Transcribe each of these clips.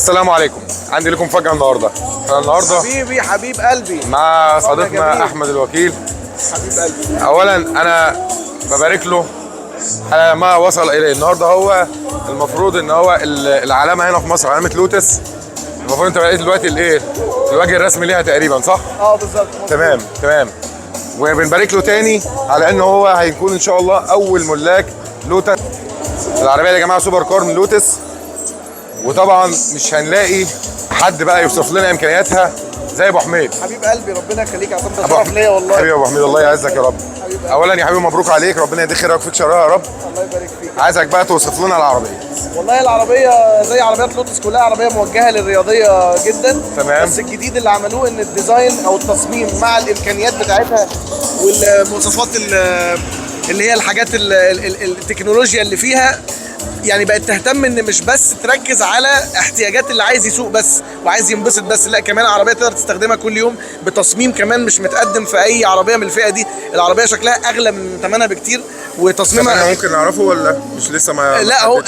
السلام عليكم. عندي لكم مفاجأة النهارده. النهارده حبيبي حبيب قلبي مع صديقنا احمد الوكيل. حبيب قلبي. اولا انا ببارك له على ما وصل اليه. النهارده هو المفروض ان هو العلامه هنا في مصر، علامه لوتس. المفروض انت بقيت دلوقتي الايه، الوجه الرسمي ليها تقريبا، صح؟ بالظبط. تمام. وبنبارك له تاني على ان هو هيكون ان شاء الله اول ملاك لوتس. العربيه دي يا جماعه سوبر كار من لوتس، وطبعا مش هنلاقي حد بقى يوصف لنا امكانياتها زي ابو حميد. حبيب قلبي ربنا يخليك يا عصام، ده شرف ليا والله. حبيبي يا ابو حميد، الله يعزك يا رب. اولا يا حبيبي مبروك عليك، ربنا يديك خيرك ويفيك شرها يا رب. الله يبارك فيك. عايزك بقى توصف لنا العربيه. والله العربيه زي عربيات لوتس كلها، عربيه موجهه للرياضيه جدا. تمام. بس الجديد اللي عملوه ان الديزاين او التصميم مع الامكانيات بتاعتها والمواصفات اللي هي الحاجات التكنولوجيا اللي فيها، يعني بقت تهتم ان مش بس تركز على احتياجات اللي عايز يسوق بس وعايز ينبسط بس، لا كمان عربيه تقدر تستخدمها كل يوم بتصميم كمان مش متقدم في اي عربيه من الفئه دي. العربيه شكلها اغلى من ثمنها بكتير وتصميمها ممكن نعرفه ولا مش لسه؟ ما لا هو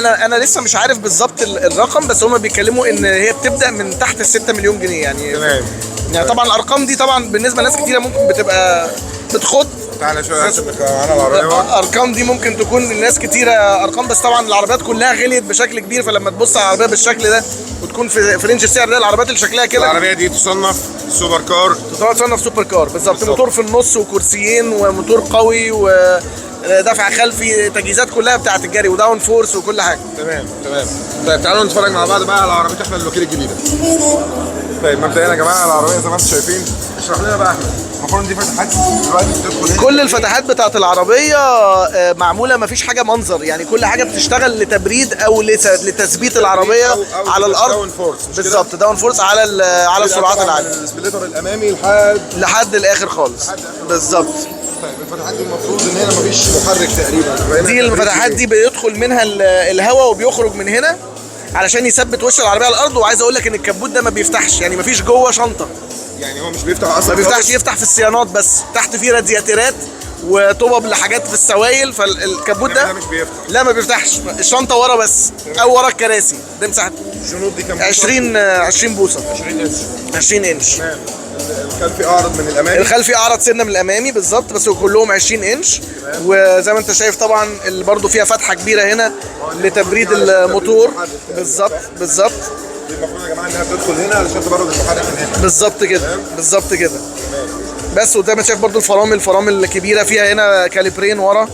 انا لسه مش عارف بالظبط الرقم، بس هم بيتكلموا ان هي بتبدا من تحت ال 6 مليون جنيه يعني. تمام. يعني طبعا الارقام دي طبعا بالنسبه لناس كتيره ممكن بتبقى بتخض. تعالى شويه عشان معانا العربيه. الارقام دي ممكن تكون للناس كتيره ارقام، بس طبعا العربيات كلها غليت بشكل كبير، فلما تبص على العربيه بالشكل ده وتكون في رينج السعر ده، العربيات اللي شكلها كده العربيه دي تصنف سوبر كار. تصنف سوبر كار بالظبط. موتور في النص وكرسيين وموتور قوي ودفع خلفي، تجهيزات كلها بتاعت الجري وداون فورس وكل حاجه. تمام. طيب تعالوا نتفرج مع بعض بقى على عربيه احمد الوكيل الجديده. طيب مبدئيا يا جماعه العربيه زي ما انتم شايفين، اشرح لنا بقى احمد. المفروض دي فتحات دلوقتي بتدخل كل الفتحات بتاعت العربيه معموله، مفيش حاجه منظر، يعني كل حاجه بتشتغل لتبريد او لتثبيت العربيه أو على الارض. داون فورس بالظبط، داون فورس على السرعات العاليه، السبليتر الامامي لحد الاخر خالص. بالظبط. طيب الفتحات دي المفروض ان هنا مفيش محرك تقريبا. دي الفتحات دي بيدخل منها الهواء وبيخرج من هنا علشان يثبت وش العربيه على الارض. وعايز اقول لك ان الكبوت ده ما بيفتحش، يعني مفيش جوه شنطه، يعني هو مش بيفتح اصلا. ما بيفتحش، يفتح في الصيانات بس. تحت فيه رادياتيرات وطبب لحاجات في السوائل، فالكبوت ده مش بيفتح. لا ما بيفتحش، الشنطه ورا بس او ورا الكراسي. ده مساحه الجنود دي كام؟ 20 بوصه. 20 انش. تمام. الخلفي اعرض من الامامي. الخلفي اعرض سنه من الامامي بالظبط، بس كلهم 20 انش. وزي ما انت شايف طبعا برضه فيها فتحه كبيره هنا لتبريد الموتور. بالظبط. دي المفروض يا جماعه انها بتدخل هنا علشان تبرد المحرك من هنا. بالظبط كده. بس وزي ما انت شايف برضه الفرامل الكبيره فيها هنا كاليبرين ورا.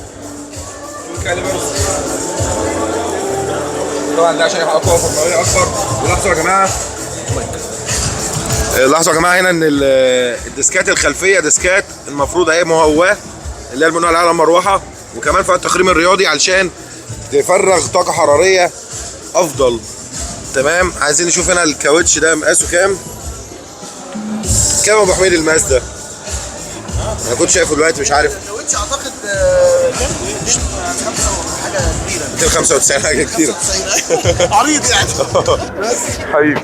طبعا ده عشان يبقى اقوى فرموليه اكبر. ولاحظوا يا جماعه هنا ان الديسكات الخلفيه ديسكات المفروض اهي مهواه، اللي هي بنقول عليها المروحه، وكمان فيها التخريم الرياضي علشان تفرغ طاقه حراريه افضل. تمام. عايزين نشوف هنا الكاوتش ده مقاسه كام ابو حميد المقاس ده؟ انا كنت شايفه دلوقتي مش عارف. الكاوتش اعتقد حاجه كبيره، 295 حاجه كتيره. عريض يعني. بس حبيبي.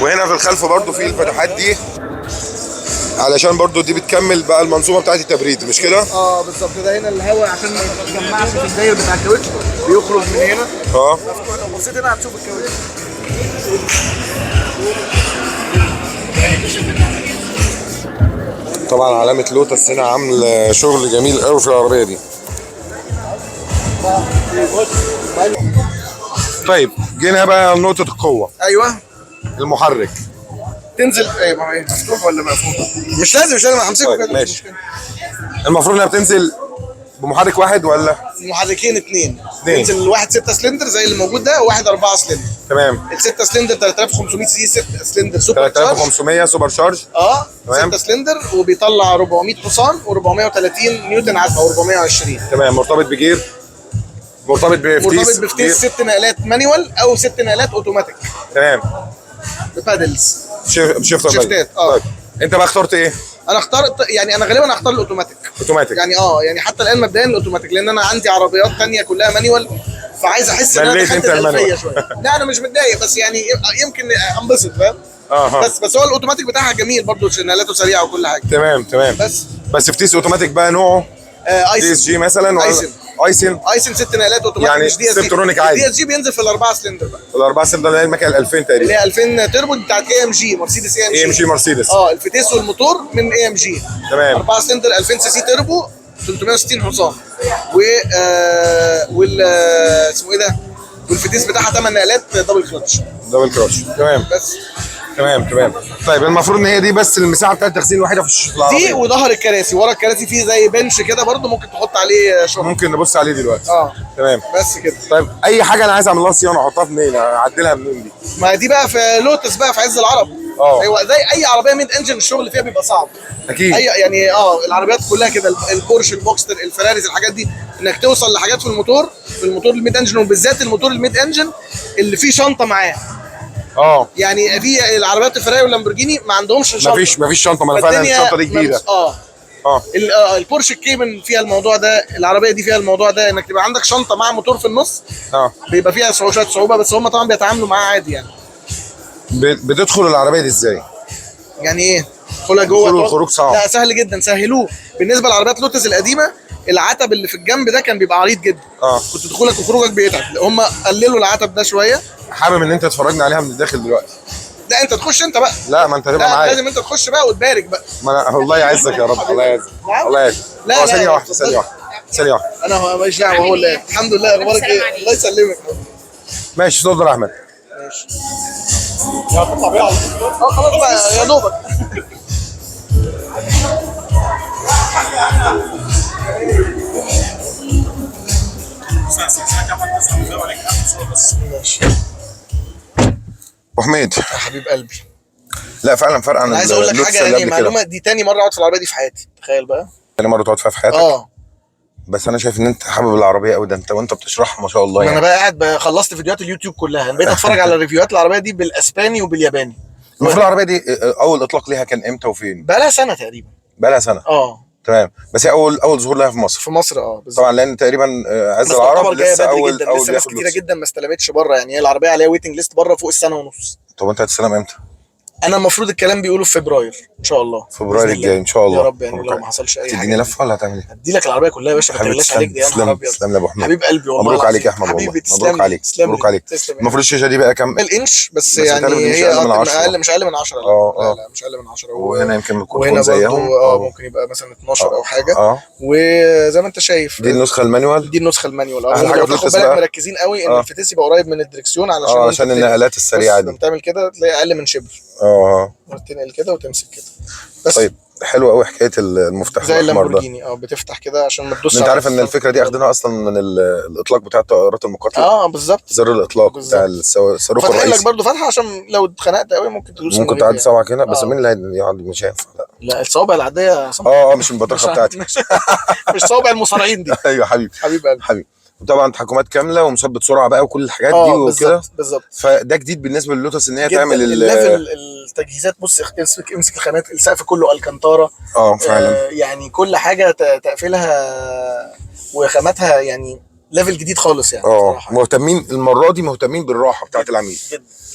وهنا في الخلف برضو في الفتحات دي علشان برضو دي بتكمل بقى المنظومه بتاعت التبريد، مش كده؟ بالظبط. ده هنا الهواء عشان ما يتجمعش في الداير بتاع الكاوتش بيخرج من هنا. لو بصيت هنا هتشوف الكاوتش. طبعا علامه لوتس هنا عامل شغل جميل قوي في العربيه دي. طيب جينا بقى نقطه القوه. ايوه. المحرك تنزل مفتوح ولا مقفول؟ مش لازم همسكه كده. ماشي. المفروض انها بتنزل بمحرك واحد ولا محركين اتنين؟ تنزل واحد 6 سلندر زي اللي موجود ده، وواحد 4 سلندر. تمام. ال 6 سلندر 3500 سي 6 سلندر سوبر شارج. 3500 سوبر شارج. 6 سلندر وبيطلع 400 حصان و430 نيوتن عزم او 420. تمام. مرتبط بجير، مرتبط بفتيس 6 نقلات مانيوال او 6 نقلات اوتوماتيك. تمام. ببادلز شيفتات. طيب انت بقى اخترت ايه؟ انا اخترت، يعني انا غالبا هختار الاوتوماتيك. يعني يعني حتى الان مبدئيا الاوتوماتيك، لان انا عندي عربيات ثانيه كلها مانيوال، فعايز احس ان انا دخلت الخلفيه شويه. لا انا مش متضايق، بس يعني يمكن انبسط، فاهم؟ بس هو الاوتوماتيك بتاعها جميل برضه، نقلاته سريعه وكل حاجه. تمام. بس فتيس اوتوماتيك بقى نوعه ايسن. DSG مثلا ايسن ايسن 6 نقلات اوتوماتيك، يعني مش دي اس جي. سيبترونيك عادي. الدي اس جي بينزل في الاربعه سلندر بقى. الاربعه سلندر اللي هي المكنه ال 2000 اللي تقريبا. هي 2000 تربو بتاعت اي ام جي، مرسيدس اي ام جي. اي ام جي مرسيدس. الفتيس والموتور من اي ام جي. تمام. 4 سلندر 2000 سي سي تربو 360 حصان. و اسمه ايه ده؟ والفتيس بتاعها 8 نقلات دبل كلتش. دبل كلتش. تمام. بس تمام. طيب المفروض ان هي دي بس المساحه بتاعت التخزين الوحيده في العربيه دي، وظهر الكراسي، ورا الكراسي فيه زي بنش كده برده ممكن تحط عليه شغل. ممكن نبص عليه دلوقتي. تمام. بس كده. طيب اي حاجه انا عايز اعمل لها صيانه احطها منين؟ اعدلها منين دي؟ ما دي بقى في لوتس بقى في عز العرب. ايوه، زي اي عربيه ميد انجن الشغل فيها بيبقى صعب. اكيد. يعني العربيات كلها كده، البورش، البوكستر، الفراريز، الحاجات دي انك توصل لحاجات في الموتور الميد انجن، وبالذات الموتور الميد انجن اللي فيه شنطه معاه. يعني في العربيات الفراري واللامبورجيني ما عندهمش شنطه. مفيش شنطه. ما انا فعلا الشنطه دي جديده. البورش الكيمن فيها الموضوع ده، العربيه دي فيها الموضوع ده، انك تبقى عندك شنطه مع موتور في النص. بيبقى فيها شويه صعوبه، بس هم طبعا بيتعاملوا معاها عادي يعني. بتدخل العربيه دي ازاي؟ يعني ايه؟ تدخلها جوه. الخروج صعب. لا سهل جدا، سهلوه. بالنسبه لعربيات لوتس القديمه العتب اللي في الجنب ده كان بيبقى عريض جدا. كنت دخولك وخروجك بيتعب. هم قللوا العتب ده شويه. حابب ان انت تتفرجنا عليها من الداخل دلوقتي. لا انت تخش انت بقى. لا ما انت هتبقى معايا. لازم انت تخش بقى وتبارك بقى. ما أنا الله يعزك يا رب. الله يعزك. الله يعزك. لا ثانيه واحده. انا ماليش دعوه. هو اللي الحمد لله. اخبارك ايه؟ الله يسلمك. ماشي. اتفضل يا احمد. ماشي. هتطلع بيها على طول. خلاص بقى يا دوبك. ماشي. ابو حميد يا حبيب قلبي. لا فعلا فرق عن عايز اقول لك حاجه، يعني معلومه دي تاني مره اقعد في العربيه دي في حياتي. تخيل بقى. تاني مره تقعد فيها في حياتك؟ بس انا شايف ان انت حابب العربيه قوي. ده انت وانت بتشرحها ما شاء الله يعني. انا بقى قاعد خلصت فيديوهات اليوتيوب كلها. انا بقيت اتفرج على ريفيوهات العربيه دي بالاسباني وبالياباني. المفروض العربيه دي اول اطلاق ليها كان امتى وفين؟ بقى لها سنه تقريبا. بقى لها سنه. تمام. بس هي اول ظهور لها في مصر. في مصر بالظبط. طبعا لان تقريبا عز العرب لسه اول لسه ناس كتيره جدا ما استلمتش بره. يعني هي العربيه عليها ويتنج ليست بره فوق السنه ونص. طب انت هتستلم امتى؟ انا المفروض الكلام بيقولوا في فبراير ان شاء الله. فبراير الجاي ان شاء الله يا رب. يعني لو ما حصلش اي حاجه. تديني لفه ولا هتعمل ايه؟ هدي لك العربيه كلها يا باشا. ما تغلاش عليك دي. يا نهار ابيض. تسلم لي يا ابو حميد. حبيب قلبي والله. مبروك عليك يا احمد. حبيبي مبروك عليك. مبروك عليك. المفروض الشاشه دي بقى كام الانش بس يعني هي مش اقل من 10. لا مش اقل من 10. وهنا يمكن يكون زيهم. ممكن يبقى مثلا 12 او حاجه. وزي ما انت شايف دي النسخه المانيوال. دي النسخه المانيوال. لو تاخد بالك مركزين قوي ان الفتيس يبقى قريب من الدركسيون علشان النقلات السريعه دي. لما تعمل كده تلاقي اقل من شبر. وتنقل كده وتمسك كده بس. طيب حلو قوي حكايه المفتاح زي اللامبورجيني. بتفتح كده عشان ما تدوسش. انت عارف ان الفكره دي اخدينها اصلا من الاطلاق بتاع الطائرات المقاتله. بالظبط. زر الاطلاق بتاع الصاروخ الرئيسي. فاتح لك برضه فتحه عشان لو اتخنقت قوي ممكن تدوس. ممكن تعدي صوابعك هنا. بس مين اللي هيقعد؟ مش هينفع. لا الصوابع العاديه. مش البطاقه بتاعتي. مش صوابع المصارعين دي. ايوه حبيبي. حبيبي. وطبعا تحكمات كامله ومثبت سرعه بقى وكل الحاجات دي وكده. بالظبط. فده جديد بالنسبه للوتس ان هي تعمل الليفل التجهيزات. بص امسك الخامات. السقف كله الكنتاره. فعلا. يعني كل حاجه تقفيلها وخاماتها يعني ليفل جديد خالص يعني. مهتمين المره دي بالراحه بتاعت العميل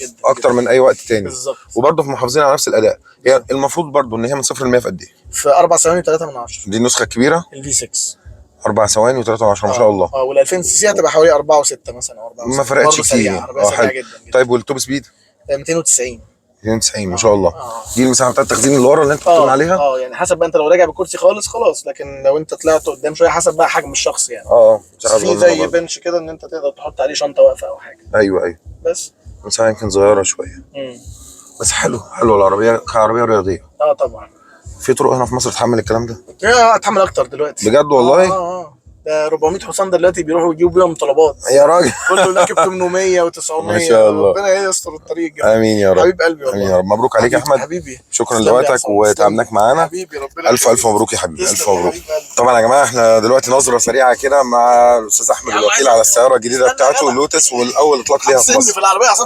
جدا اكتر من اي وقت تاني. بالظبط. وبرضه محافظين على نفس الاداء. هي المفروض برضه ان هي من 0 ل 100 في قد ايه؟ في 4 ثواني و3 دي النسخه الكبيره الفي 6. 4 ثواني و3 ما شاء الله. وال 2000 سي سي هتبقى حوالي 4 و6 مثلا او 4 ما فرقتش كتير. حلو جدا. طيب والتوب سبيد 290 ما شاء الله. دي المساحه بتاعت التخزين اللي ورا اللي انت بتقول عليها. يعني حسب بقى انت لو راجع بالكرسي خلاص. لكن لو انت طلعت قدام شويه حسب بقى حجم الشخص يعني. في زي بنش كده ان انت تقدر تحط عليه شنطه واقفه او حاجه. ايوه بس مساحه يمكن صغيره شويه. بس حلو العربيه كعربيه رياضيه. طبعا. في طرق هنا في مصر تحمل الكلام ده؟ تحمل اكتر دلوقتي بجد والله. ده 400 حصان دلوقتي بيروحوا يجيبوا بيهم طلبات يا راجل. كله راكب 800 و900 ما شاء الله. ربنا يستر الطريق. امين يا رب. حبيب قلبي والله. امين يا رب. مبروك عليك يا احمد. حبيبي. شكرا لوقتك وتعبناك معانا. حبيبي ربنا الف مبروك يا حبيبي. الف مبروك. طبعا يا جماعه احنا دلوقتي نظره سريعه كده مع الاستاذ احمد الوكيل على السياره الجديده بتاعته اللوتس والاول اطلاق ليها في مصر. في العربيه عشان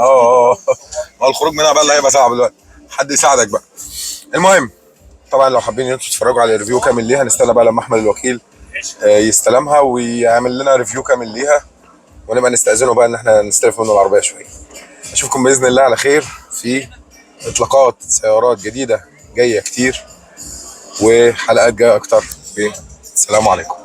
الخروج منها بقى اللي هيبقى صعب دلوقتي. حد يساعدك بقى. المهم طبعا لو حابين انتوا تتفرجوا على الريفيو كامل ليها نستنى بقى لما احمد الوكيل يستلمها ويعمل لنا ريفيو كامل ليها ونبقى نستأذنه بقى ان احنا نستلف منه العربيه شويه. اشوفكم باذن الله على خير في اطلاقات سيارات جديده جايه كتير وحلقات جايه اكتر. السلام عليكم.